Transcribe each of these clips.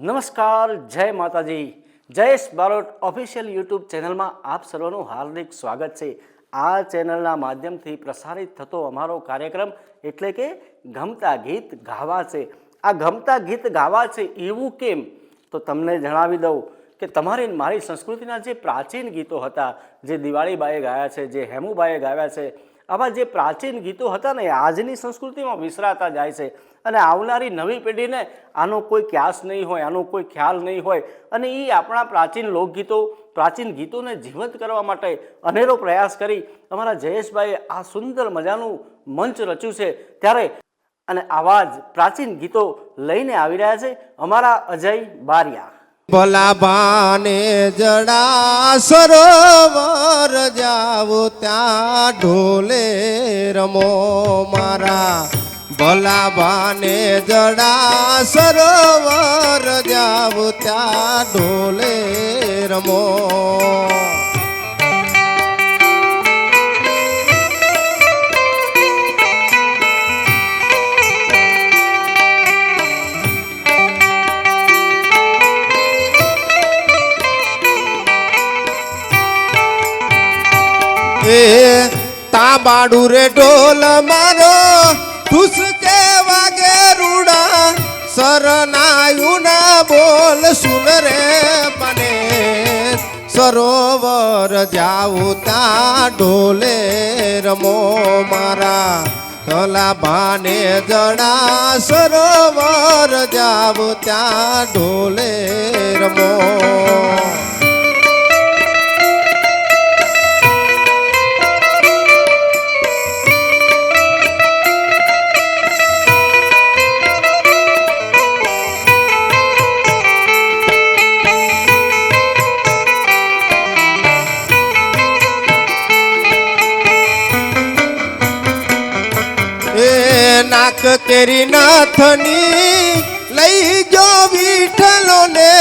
નમસ્કાર, જય માતાજી. જયેશ બારોટ ઓફિશિયલ યુટ્યુબ ચેનલમાં આપ સર્વનું હાર્દિક સ્વાગત છે. આ ચેનલના માધ્યમથી પ્રસારિત થતો અમારો કાર્યક્રમ એટલે કે ગમતા ગીત ગાવા છે. આ ગમતા ગીત ગાવા છે એવું કેમ, તો તમને જણાવી દઉં કે તમારી મારી સંસ્કૃતિના જે પ્રાચીન ગીતો હતા, જે દિવાળીબાઈએ ગાયા છે, જે હેમુબાઈએ ગાયા છે, આવા જે પ્રાચીન ગીતો હતા ને આજની સંસ્કૃતિમાં વિસરાતા જાય છે. અને આવનારી નવી પેઢીને આનો કોઈ ક્યાસ નહીં હોય, આનો કોઈ ખ્યાલ નહીં હોય. અને એ આપણા પ્રાચીન લોકગીતો, પ્રાચીન ગીતોને જીવંત કરવા માટે અનેરો પ્રયાસ કરી અમારા જયેશભાઈએ આ સુંદર મજાનું મંચ રચ્યું છે. ત્યારે અને આવા જ પ્રાચીન ગીતો લઈને આવી રહ્યા છે અમારા અજય બારિયા. ભલા બાને જડા સરોવર જાવો ત્યાં ઢોલે રમો મારા. ભલા બાને જડા સરોવર જાવો ત્યાં ઢોલે રમો. તાબાડું રે ઢોલ મારો ઠુસકે વાગે રૂડા. સરનાયું ના બોલ સુન રે બને. સરોવર જાવું તા ઢોલે રમો મારા. ભલા બાને જડા સરોવર જાવું ત્યાં ઢોલે રમો. નાક કેરી નાથની લઈ જો વિઠલો ને.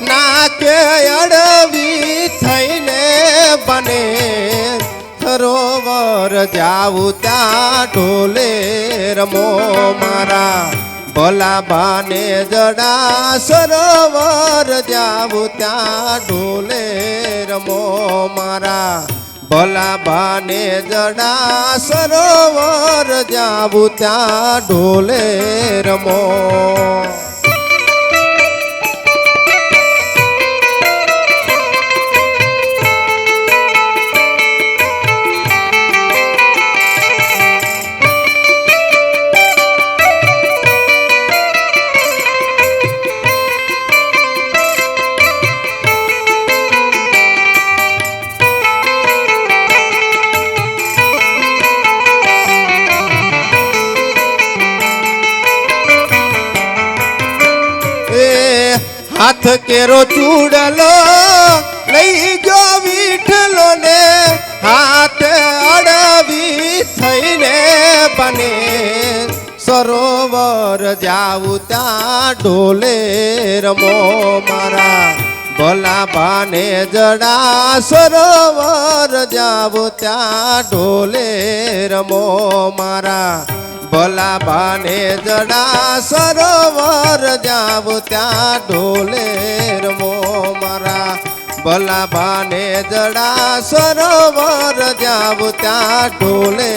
નાકે અડવી થઈને બને. સરોવર જાવું ત્યાં ઢોલે રમો મારા. ભલા બાને જડા સરોવર જાવું ત્યાં ઢોલે રમો મારા. ભલા બાને જડા સરોવર જાવું ત્યાં ઢોલે રમો. હાથ કેરો ચૂડલો લઈ જો વિઠલો ને. હાથ અડવી થઈને બને. સરોવર જાવું ત્યાં ઢોલે રમો મારા. ભલા બાને જડા સરોવર જાવું ત્યાં ઢોલે રમો મારા. ભલા બાને જડા સરોવર જાવું ત્યાં ઢોલે રમો મારા. ભલા બાને જડા સરોવર જાવું ત્યાં ઢોલે